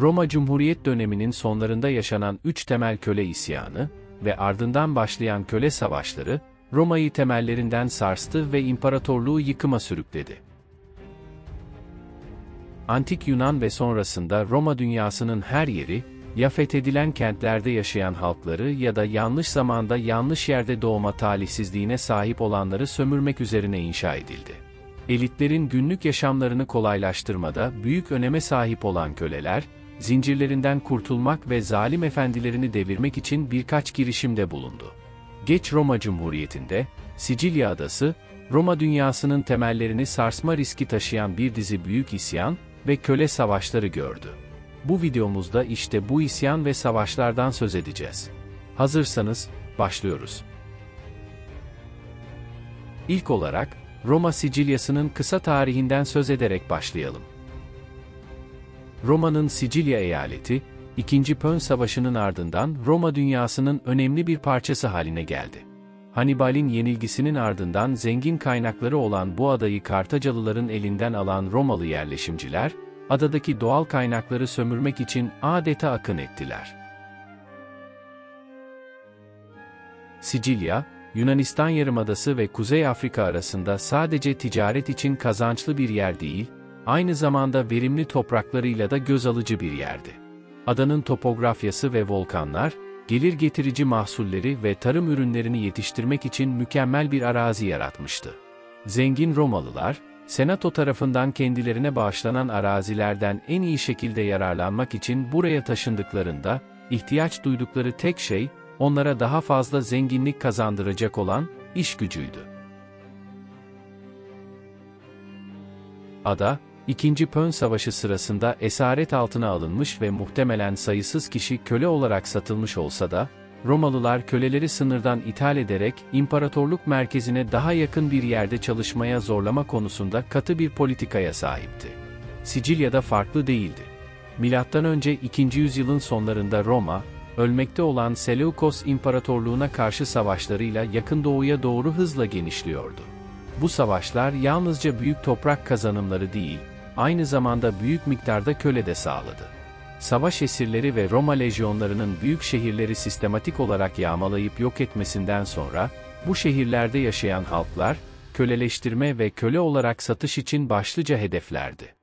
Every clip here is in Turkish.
Roma Cumhuriyet döneminin sonlarında yaşanan 3 temel köle isyanı ve ardından başlayan köle savaşları, Roma'yı temellerinden sarstı ve imparatorluğu yıkıma sürükledi. Antik Yunan ve sonrasında Roma dünyasının her yeri, ya fethedilen kentlerde yaşayan halkları ya da yanlış zamanda yanlış yerde doğma talihsizliğine sahip olanları sömürmek üzerine inşa edildi. Elitlerin günlük yaşamlarını kolaylaştırmada büyük öneme sahip olan köleler, zincirlerinden kurtulmak ve zalim efendilerini devirmek için birkaç girişimde bulundu. Geç Roma Cumhuriyeti'nde, Sicilya adası, Roma dünyasının temellerini sarsma riski taşıyan bir dizi büyük isyan ve köle savaşları gördü. Bu videomuzda işte bu isyan ve savaşlardan söz edeceğiz. Hazırsanız, başlıyoruz. İlk olarak, Roma Sicilyası'nın kısa tarihinden söz ederek başlayalım. Roma'nın Sicilya eyaleti, 2. Pön Savaşı'nın ardından Roma dünyasının önemli bir parçası haline geldi. Hannibal'in yenilgisinin ardından zengin kaynakları olan bu adayı Kartacalıların elinden alan Romalı yerleşimciler, adadaki doğal kaynakları sömürmek için adeta akın ettiler. Sicilya, Yunanistan Yarımadası ve Kuzey Afrika arasında sadece ticaret için kazançlı bir yer değil, aynı zamanda verimli topraklarıyla da göz alıcı bir yerdi. Adanın topografyası ve volkanlar, gelir getirici mahsulleri ve tarım ürünlerini yetiştirmek için mükemmel bir arazi yaratmıştı. Zengin Romalılar, Senato tarafından kendilerine bağışlanan arazilerden en iyi şekilde yararlanmak için buraya taşındıklarında, ihtiyaç duydukları tek şey, onlara daha fazla zenginlik kazandıracak olan iş gücüydü. Ada, 2. Pön Savaşı sırasında esaret altına alınmış ve muhtemelen sayısız kişi köle olarak satılmış olsa da, Romalılar köleleri sınırdan ithal ederek imparatorluk merkezine daha yakın bir yerde çalışmaya zorlama konusunda katı bir politikaya sahipti. Sicilya'da farklı değildi. Milattan önce 2. yüzyılın sonlarında Roma, ölmekte olan Seleukos İmparatorluğu'na karşı savaşlarıyla Yakın Doğu'ya doğru hızla genişliyordu. Bu savaşlar yalnızca büyük toprak kazanımları değil, aynı zamanda büyük miktarda köle de sağladı. Savaş esirleri ve Roma lejyonlarının büyük şehirleri sistematik olarak yağmalayıp yok etmesinden sonra, bu şehirlerde yaşayan halklar, köleleştirme ve köle olarak satış için başlıca hedeflerdi.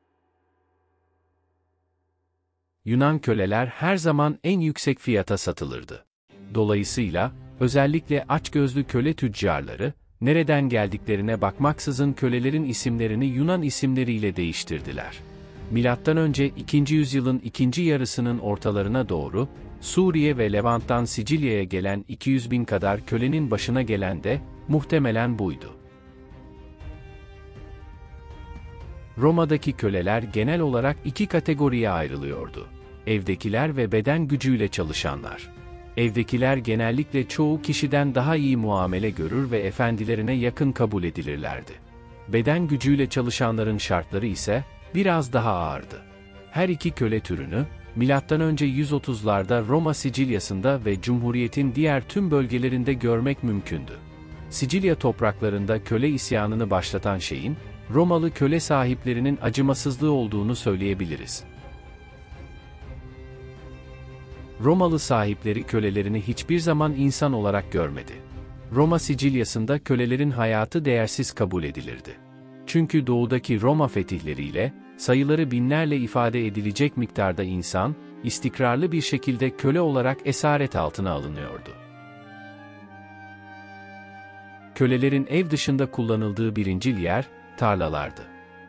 Yunan köleler her zaman en yüksek fiyata satılırdı. Dolayısıyla, özellikle açgözlü köle tüccarları, nereden geldiklerine bakmaksızın kölelerin isimlerini Yunan isimleriyle değiştirdiler. Milattan önce 2. yüzyılın ikinci yarısının ortalarına doğru, Suriye ve Levant'tan Sicilya'ya gelen 200.000 kadar kölenin başına gelen de, muhtemelen buydu. Roma'daki köleler genel olarak iki kategoriye ayrılıyordu. Evdekiler ve beden gücüyle çalışanlar. Evdekiler genellikle çoğu kişiden daha iyi muamele görür ve efendilerine yakın kabul edilirlerdi. Beden gücüyle çalışanların şartları ise biraz daha ağırdı. Her iki köle türünü, milattan önce 130'larda Roma Sicilyası'nda ve Cumhuriyet'in diğer tüm bölgelerinde görmek mümkündü. Sicilya topraklarında köle isyanını başlatan şeyin, Romalı köle sahiplerinin acımasızlığı olduğunu söyleyebiliriz. Romalı sahipleri kölelerini hiçbir zaman insan olarak görmedi. Roma Sicilyası'nda kölelerin hayatı değersiz kabul edilirdi. Çünkü doğudaki Roma fetihleriyle, sayıları binlerle ifade edilecek miktarda insan, istikrarlı bir şekilde köle olarak esaret altına alınıyordu. Kölelerin ev dışında kullanıldığı birincil yer, tarlalardı.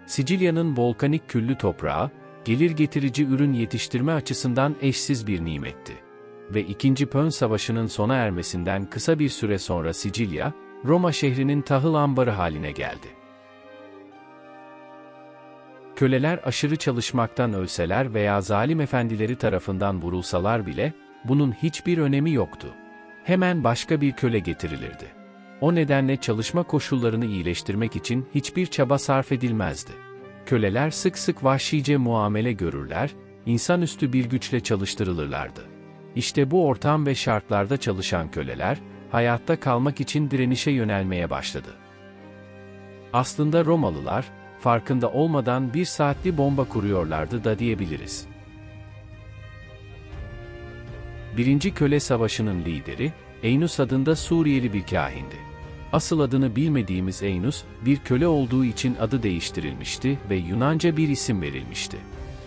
Sicilya'nın volkanik küllü toprağı, gelir getirici ürün yetiştirme açısından eşsiz bir nimetti. Ve 2. Pön Savaşı'nın sona ermesinden kısa bir süre sonra Sicilya, Roma şehrinin tahıl ambarı haline geldi. Köleler aşırı çalışmaktan ölseler veya zalim efendileri tarafından vurulsalar bile, bunun hiçbir önemi yoktu. Hemen başka bir köle getirilirdi. O nedenle çalışma koşullarını iyileştirmek için hiçbir çaba sarf edilmezdi. Köleler sık sık vahşice muamele görürler, insanüstü bir güçle çalıştırılırlardı. İşte bu ortam ve şartlarda çalışan köleler, hayatta kalmak için direnişe yönelmeye başladı. Aslında Romalılar, farkında olmadan bir saatli bomba kuruyorlardı da diyebiliriz. Birinci Köle Savaşı'nın lideri, Eynus adında Suriyeli bir kahindi. Asıl adını bilmediğimiz Eynus, bir köle olduğu için adı değiştirilmişti ve Yunanca bir isim verilmişti.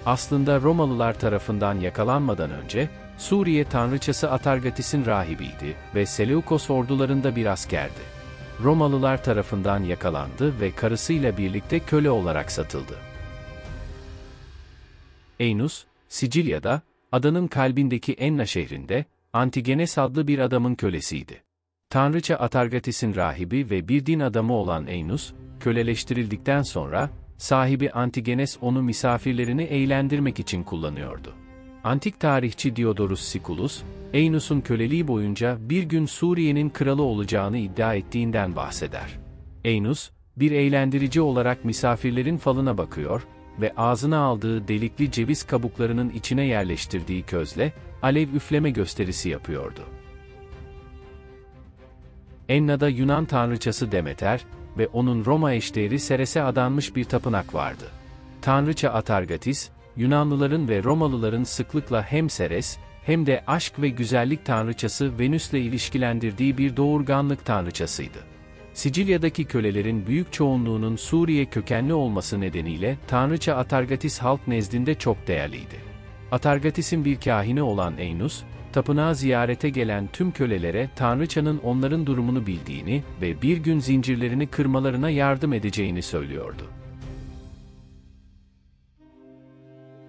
Aslında Romalılar tarafından yakalanmadan önce, Suriye tanrıçası Atargatis'in rahibiydi ve Seleukos ordularında bir askerdi. Romalılar tarafından yakalandı ve karısıyla birlikte köle olarak satıldı. Eynus, Sicilya'da, adanın kalbindeki Enna şehrinde, Antigenes adlı bir adamın kölesiydi. Tanrıça Atargatis'in rahibi ve bir din adamı olan Eynus, köleleştirildikten sonra, sahibi Antigenes onu misafirlerini eğlendirmek için kullanıyordu. Antik tarihçi Diodorus Siculus, Eynus'un köleliği boyunca bir gün Suriye'nin kralı olacağını iddia ettiğinden bahseder. Eynus, bir eğlendirici olarak misafirlerin falına bakıyor ve ağzına aldığı delikli ceviz kabuklarının içine yerleştirdiği közle, alev üfleme gösterisi yapıyordu. Enna'da Yunan tanrıçası Demeter ve onun Roma eşdeğeri Ceres'e adanmış bir tapınak vardı. Tanrıça Atargatis, Yunanlıların ve Romalıların sıklıkla hem Ceres, hem de aşk ve güzellik tanrıçası Venüs'le ilişkilendirdiği bir doğurganlık tanrıçasıydı. Sicilya'daki kölelerin büyük çoğunluğunun Suriye kökenli olması nedeniyle Tanrıça Atargatis halk nezdinde çok değerliydi. Atargatis'in bir kahini olan Eynus, tapınağı ziyarete gelen tüm kölelere Tanrıçanın onların durumunu bildiğini ve bir gün zincirlerini kırmalarına yardım edeceğini söylüyordu.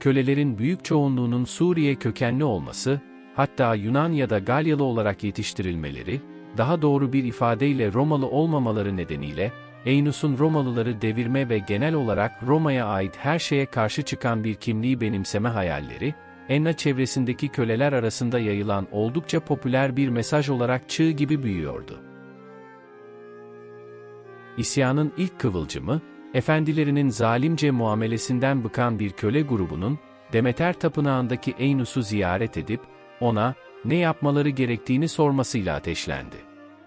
Kölelerin büyük çoğunluğunun Suriye kökenli olması, hatta Yunan ya da Galyalı olarak yetiştirilmeleri, daha doğru bir ifadeyle Romalı olmamaları nedeniyle, Eynus'un Romalıları devirme ve genel olarak Roma'ya ait her şeye karşı çıkan bir kimliği benimseme hayalleri, Enna çevresindeki köleler arasında yayılan oldukça popüler bir mesaj olarak çığ gibi büyüyordu. İsyanın ilk kıvılcımı, efendilerinin zalimce muamelesinden bıkan bir köle grubunun, Demeter tapınağındaki Eynus'u ziyaret edip, ona, ne yapmaları gerektiğini sormasıyla ateşlendi.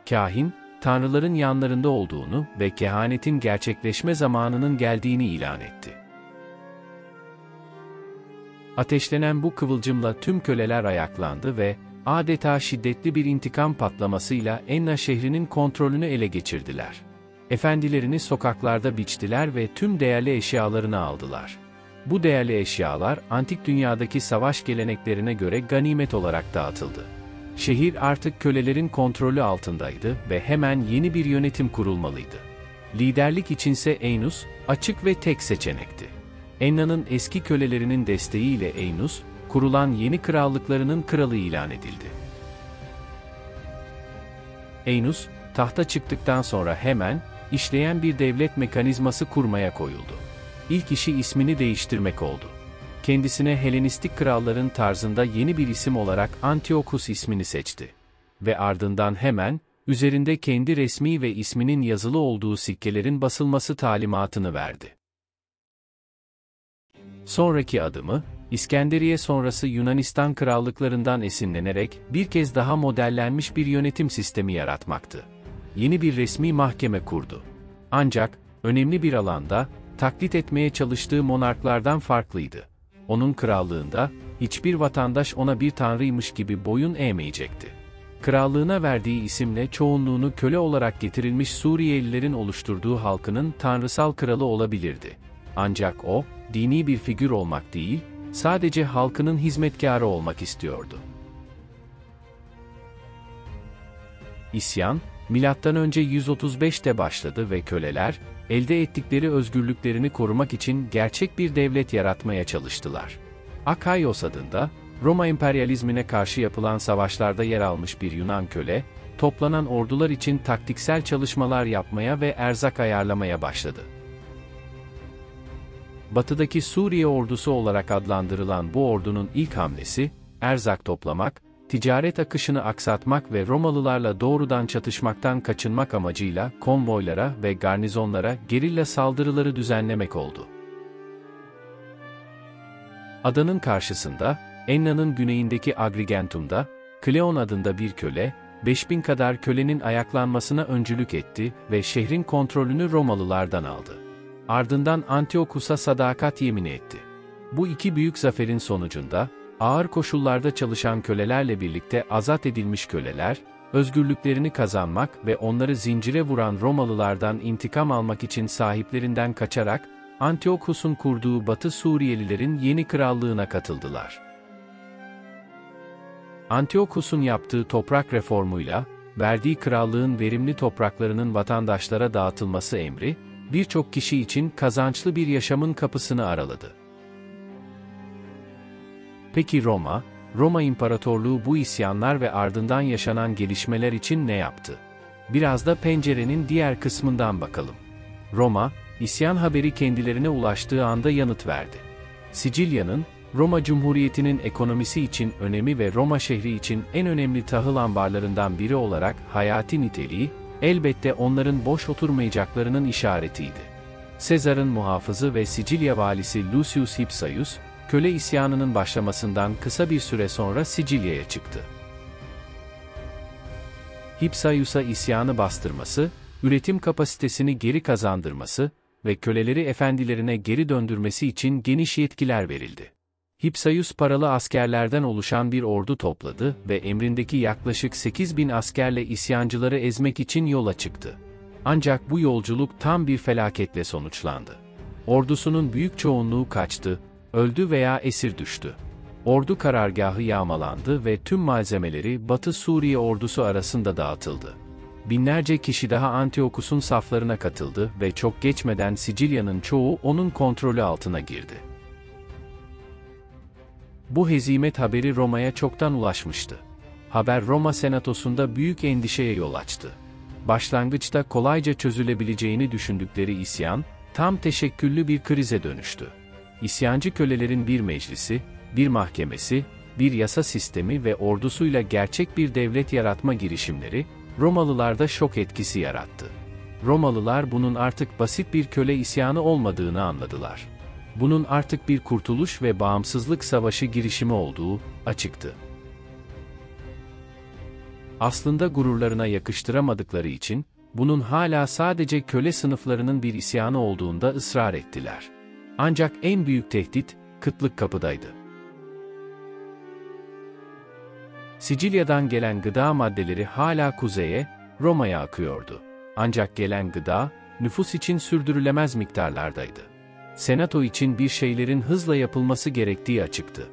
Kahin, tanrıların yanlarında olduğunu ve kehanetin gerçekleşme zamanının geldiğini ilan etti. Ateşlenen bu kıvılcımla tüm köleler ayaklandı ve, adeta şiddetli bir intikam patlamasıyla Enna şehrinin kontrolünü ele geçirdiler. Efendilerini sokaklarda biçtiler ve tüm değerli eşyalarını aldılar. Bu değerli eşyalar, antik dünyadaki savaş geleneklerine göre ganimet olarak dağıtıldı. Şehir artık kölelerin kontrolü altındaydı ve hemen yeni bir yönetim kurulmalıydı. Liderlik içinse Eynus, açık ve tek seçenekti. Enna'nın eski kölelerinin desteğiyle Eynus, kurulan yeni krallıklarının kralı ilan edildi. Eynus, tahta çıktıktan sonra hemen, işleyen bir devlet mekanizması kurmaya koyuldu. İlk işi ismini değiştirmek oldu. Kendisine Helenistik kralların tarzında yeni bir isim olarak Antiochus ismini seçti. Ve ardından hemen, üzerinde kendi resmi ve isminin yazılı olduğu sikkelerin basılması talimatını verdi. Sonraki adımı, İskenderiye sonrası Yunanistan krallıklarından esinlenerek bir kez daha modellenmiş bir yönetim sistemi yaratmaktı. Yeni bir resmi mahkeme kurdu. Ancak, önemli bir alanda, taklit etmeye çalıştığı monarklardan farklıydı. Onun krallığında, hiçbir vatandaş ona bir tanrıymış gibi boyun eğmeyecekti. Krallığına verdiği isimle çoğunluğunu köle olarak getirilmiş Suriyelilerin oluşturduğu halkının tanrısal kralı olabilirdi. Ancak o, dini bir figür olmak değil, sadece halkının hizmetkarı olmak istiyordu. İsyan, M.Ö. 135'te başladı ve köleler, elde ettikleri özgürlüklerini korumak için gerçek bir devlet yaratmaya çalıştılar. Akaios adında, Roma emperyalizmine karşı yapılan savaşlarda yer almış bir Yunan köle, toplanan ordular için taktiksel çalışmalar yapmaya ve erzak ayarlamaya başladı. Batıdaki Suriye ordusu olarak adlandırılan bu ordunun ilk hamlesi, erzak toplamak, ticaret akışını aksatmak ve Romalılarla doğrudan çatışmaktan kaçınmak amacıyla konvoylara ve garnizonlara gerilla saldırıları düzenlemek oldu. Adanın karşısında, Enna'nın güneyindeki Agrigentum'da, Kleon adında bir köle, 5000 kadar kölenin ayaklanmasına öncülük etti ve şehrin kontrolünü Romalılardan aldı. Ardından Antiochus'a sadakat yemini etti. Bu iki büyük zaferin sonucunda, Ağır koşullarda çalışan kölelerle birlikte azat edilmiş köleler, özgürlüklerini kazanmak ve onları zincire vuran Romalılardan intikam almak için sahiplerinden kaçarak, Antiochus'un kurduğu Batı Suriyelilerin yeni krallığına katıldılar. Antiochus'un yaptığı toprak reformuyla, verdiği krallığın verimli topraklarının vatandaşlara dağıtılması emri, birçok kişi için kazançlı bir yaşamın kapısını araladı. Peki Roma İmparatorluğu bu isyanlar ve ardından yaşanan gelişmeler için ne yaptı? Biraz da pencerenin diğer kısmından bakalım. Roma, isyan haberi kendilerine ulaştığı anda yanıt verdi. Sicilya'nın, Roma Cumhuriyeti'nin ekonomisi için önemi ve Roma şehri için en önemli tahıl ambarlarından biri olarak hayati niteliği, elbette onların boş oturmayacaklarının işaretiydi. Sezar'ın muhafızı ve Sicilya valisi Lucius Hypsaius, köle isyanının başlamasından kısa bir süre sonra Sicilya'ya çıktı. Hypsaius'a isyanı bastırması, üretim kapasitesini geri kazandırması ve köleleri efendilerine geri döndürmesi için geniş yetkiler verildi. Hypsaius paralı askerlerden oluşan bir ordu topladı ve emrindeki yaklaşık 8.000 askerle isyancıları ezmek için yola çıktı. Ancak bu yolculuk tam bir felaketle sonuçlandı. Ordusunun büyük çoğunluğu kaçtı, öldü veya esir düştü. Ordu karargahı yağmalandı ve tüm malzemeleri Batı Suriye ordusu arasında dağıtıldı. Binlerce kişi daha Antiochus'un saflarına katıldı ve çok geçmeden Sicilya'nın çoğu onun kontrolü altına girdi. Bu hezimet haberi Roma'ya çoktan ulaşmıştı. Haber Roma Senatosu'nda büyük endişeye yol açtı. Başlangıçta kolayca çözülebileceğini düşündükleri isyan, tam teşekküllü bir krize dönüştü. İsyancı kölelerin bir meclisi, bir mahkemesi, bir yasa sistemi ve ordusuyla gerçek bir devlet yaratma girişimleri, Romalılarda şok etkisi yarattı. Romalılar bunun artık basit bir köle isyanı olmadığını anladılar. Bunun artık bir kurtuluş ve bağımsızlık savaşı girişimi olduğu açıktı. Aslında gururlarına yakıştıramadıkları için, bunun hala sadece köle sınıflarının bir isyanı olduğunda ısrar ettiler. Ancak en büyük tehdit, kıtlık kapıdaydı. Sicilya'dan gelen gıda maddeleri hala kuzeye, Roma'ya akıyordu. Ancak gelen gıda, nüfus için sürdürülemez miktarlardaydı. Senato için bir şeylerin hızla yapılması gerektiği açıktı.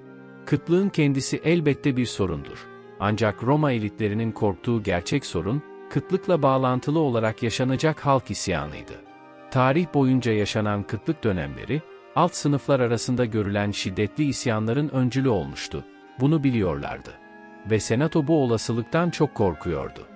Kıtlığın kendisi elbette bir sorundur. Ancak Roma elitlerinin korktuğu gerçek sorun, kıtlıkla bağlantılı olarak yaşanacak halk isyanıydı. Tarih boyunca yaşanan kıtlık dönemleri, alt sınıflar arasında görülen şiddetli isyanların öncülü olmuştu. Bunu biliyorlardı. Ve Senato bu olasılıktan çok korkuyordu.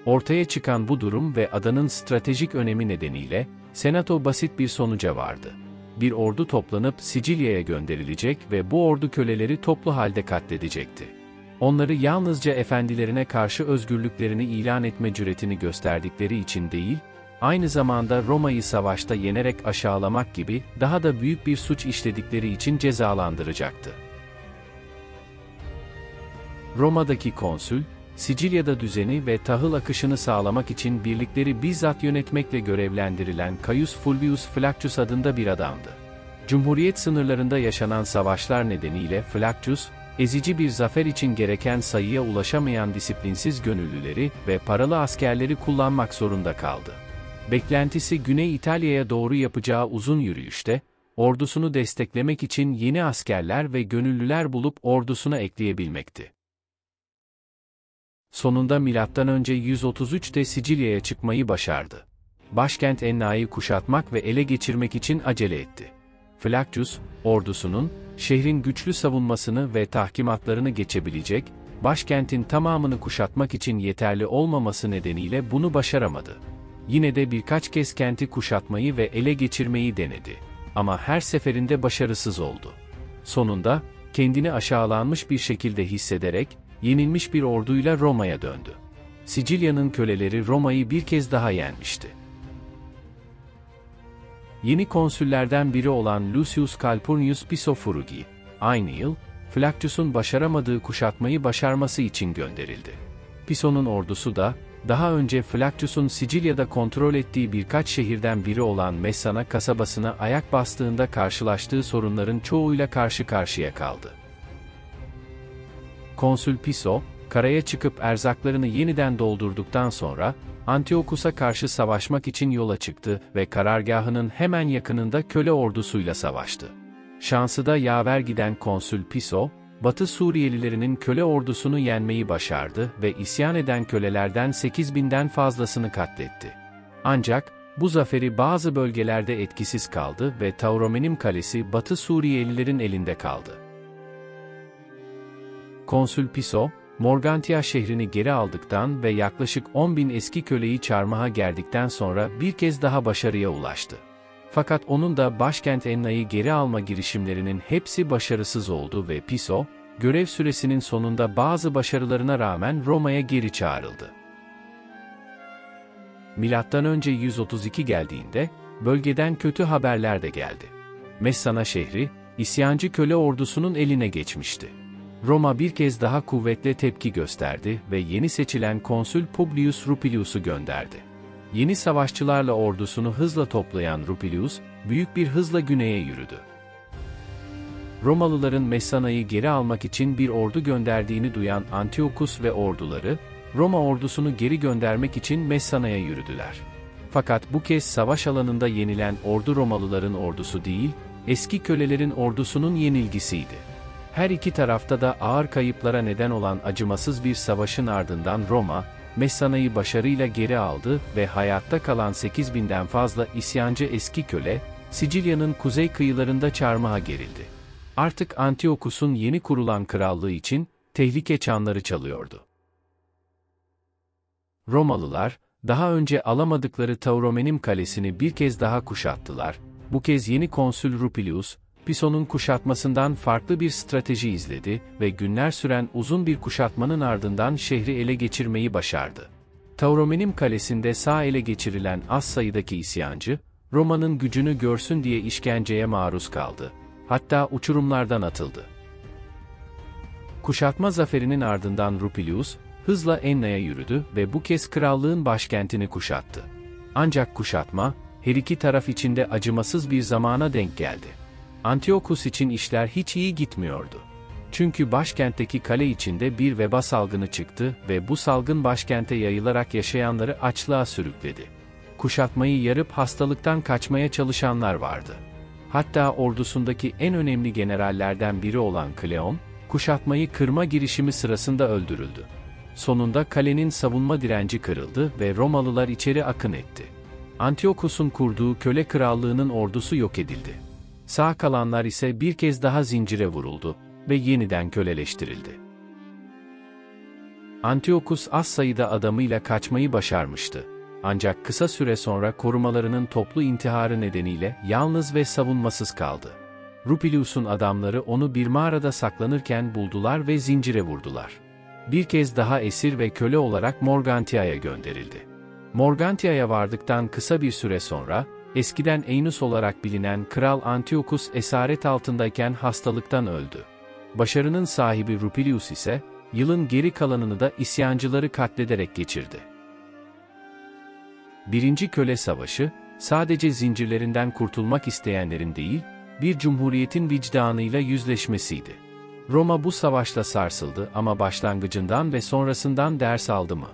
Ortaya çıkan bu durum ve adanın stratejik önemi nedeniyle, Senato basit bir sonuca vardı. Bir ordu toplanıp Sicilya'ya gönderilecek ve bu ordu köleleri toplu halde katledecekti. Onları yalnızca efendilerine karşı özgürlüklerini ilan etme cüretini gösterdikleri için değil, aynı zamanda Roma'yı savaşta yenerek aşağılamak gibi daha da büyük bir suç işledikleri için cezalandıracaktı. Roma'daki konsül, Sicilya'da düzeni ve tahıl akışını sağlamak için birlikleri bizzat yönetmekle görevlendirilen Caius Fulvius Flaccus adında bir adamdı. Cumhuriyet sınırlarında yaşanan savaşlar nedeniyle Flaccus, ezici bir zafer için gereken sayıya ulaşamayan disiplinsiz gönüllüleri ve paralı askerleri kullanmak zorunda kaldı. Beklentisi Güney İtalya'ya doğru yapacağı uzun yürüyüşte, ordusunu desteklemek için yeni askerler ve gönüllüler bulup ordusuna ekleyebilmekti. Sonunda M.Ö. 133'te Sicilya'ya çıkmayı başardı. Başkent Enna'yı kuşatmak ve ele geçirmek için acele etti. Flaccus, ordusunun, şehrin güçlü savunmasını ve tahkimatlarını geçebilecek, başkentin tamamını kuşatmak için yeterli olmaması nedeniyle bunu başaramadı. Yine de birkaç kez kenti kuşatmayı ve ele geçirmeyi denedi. Ama her seferinde başarısız oldu. Sonunda, kendini aşağılanmış bir şekilde hissederek, yenilmiş bir orduyla Roma'ya döndü. Sicilya'nın köleleri Roma'yı bir kez daha yenmişti. Yeni konsüllerden biri olan Lucius Calpurnius Piso Frugi, aynı yıl, Flaccus'un başaramadığı kuşatmayı başarması için gönderildi. Piso'nun ordusu da, Daha önce Flaccus'un Sicilya'da kontrol ettiği birkaç şehirden biri olan Messana kasabasına ayak bastığında karşılaştığı sorunların çoğuyla karşı karşıya kaldı. Konsül Piso, karaya çıkıp erzaklarını yeniden doldurduktan sonra, Antiochus'a karşı savaşmak için yola çıktı ve karargahının hemen yakınında köle ordusuyla savaştı. Şansı da yaver giden Konsül Piso, Batı Suriyelilerinin köle ordusunu yenmeyi başardı ve isyan eden kölelerden 8.000'den fazlasını katletti. Ancak, bu zaferi bazı bölgelerde etkisiz kaldı ve Tauromenim Kalesi Batı Suriyelilerin elinde kaldı. Konsül Piso, Morgantia şehrini geri aldıktan ve yaklaşık 10.000 eski köleyi çarmıha gerdikten sonra bir kez daha başarıya ulaştı. Fakat onun da başkent Enna'yı geri alma girişimlerinin hepsi başarısız oldu ve Piso, görev süresinin sonunda bazı başarılarına rağmen Roma'ya geri çağrıldı. M.Ö. 132 geldiğinde, bölgeden kötü haberler de geldi. Messana şehri, isyancı köle ordusunun eline geçmişti. Roma bir kez daha kuvvetle tepki gösterdi ve yeni seçilen konsül Publius Rupilius'u gönderdi. Yeni savaşçılarla ordusunu hızla toplayan Rupilius, büyük bir hızla güneye yürüdü. Romalıların Messana'yı geri almak için bir ordu gönderdiğini duyan Antiochus ve orduları, Roma ordusunu geri göndermek için Messana'ya yürüdüler. Fakat bu kez savaş alanında yenilen ordu Romalıların ordusu değil, eski kölelerin ordusunun yenilgisiydi. Her iki tarafta da ağır kayıplara neden olan acımasız bir savaşın ardından Roma, Messana'yı başarıyla geri aldı ve hayatta kalan 8.000'den fazla isyancı eski köle, Sicilya'nın kuzey kıyılarında çarmıha gerildi. Artık Antiochus'un yeni kurulan krallığı için tehlike çanları çalıyordu. Romalılar, daha önce alamadıkları Tauromenim Kalesi'ni bir kez daha kuşattılar. Bu kez yeni konsül Rupilius, Piso'nun kuşatmasından farklı bir strateji izledi ve günler süren uzun bir kuşatmanın ardından şehri ele geçirmeyi başardı. Tauromenim Kalesi'nde sağ ele geçirilen az sayıdaki isyancı, Roma'nın gücünü görsün diye işkenceye maruz kaldı. Hatta uçurumlardan atıldı. Kuşatma zaferinin ardından Rupilius, hızla Enna'ya yürüdü ve bu kez krallığın başkentini kuşattı. Ancak kuşatma, her iki taraf için de acımasız bir zamana denk geldi. Antiochus için işler hiç iyi gitmiyordu. Çünkü başkentteki kale içinde bir veba salgını çıktı ve bu salgın başkente yayılarak yaşayanları açlığa sürükledi. Kuşatmayı yarıp hastalıktan kaçmaya çalışanlar vardı. Hatta ordusundaki en önemli generallerden biri olan Kleon, kuşatmayı kırma girişimi sırasında öldürüldü. Sonunda kalenin savunma direnci kırıldı ve Romalılar içeri akın etti. Antiochus'un kurduğu köle krallığının ordusu yok edildi. Sağ kalanlar ise bir kez daha zincire vuruldu ve yeniden köleleştirildi. Antiochus az sayıda adamıyla kaçmayı başarmıştı. Ancak kısa süre sonra korumalarının toplu intiharı nedeniyle yalnız ve savunmasız kaldı. Rupilius'un adamları onu bir mağarada saklanırken buldular ve zincire vurdular. Bir kez daha esir ve köle olarak Morgantia'ya gönderildi. Morgantia'ya vardıktan kısa bir süre sonra, eskiden Einos olarak bilinen Kral Antiochus esaret altındayken hastalıktan öldü. Başarının sahibi Rupilius ise, yılın geri kalanını da isyancıları katlederek geçirdi. Birinci Köle Savaşı, sadece zincirlerinden kurtulmak isteyenlerin değil, bir cumhuriyetin vicdanıyla yüzleşmesiydi. Roma bu savaşla sarsıldı ama başlangıcından ve sonrasından ders aldı mı?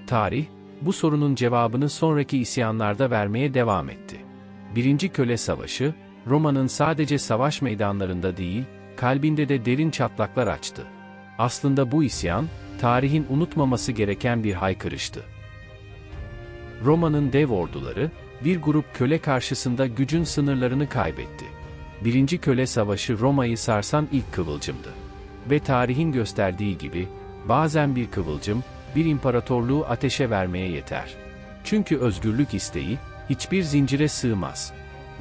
Tarih, bu sorunun cevabını sonraki isyanlarda vermeye devam etti. Birinci Köle Savaşı, Roma'nın sadece savaş meydanlarında değil, kalbinde de derin çatlaklar açtı. Aslında bu isyan, tarihin unutmaması gereken bir haykırıştı. Roma'nın dev orduları, bir grup köle karşısında gücün sınırlarını kaybetti. Birinci Köle Savaşı Roma'yı sarsan ilk kıvılcımdı. Ve tarihin gösterdiği gibi, bazen bir kıvılcım, bir imparatorluğu ateşe vermeye yeter. Çünkü özgürlük isteği, hiçbir zincire sığmaz.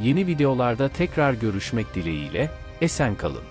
Yeni videolarda tekrar görüşmek dileğiyle, esen kalın.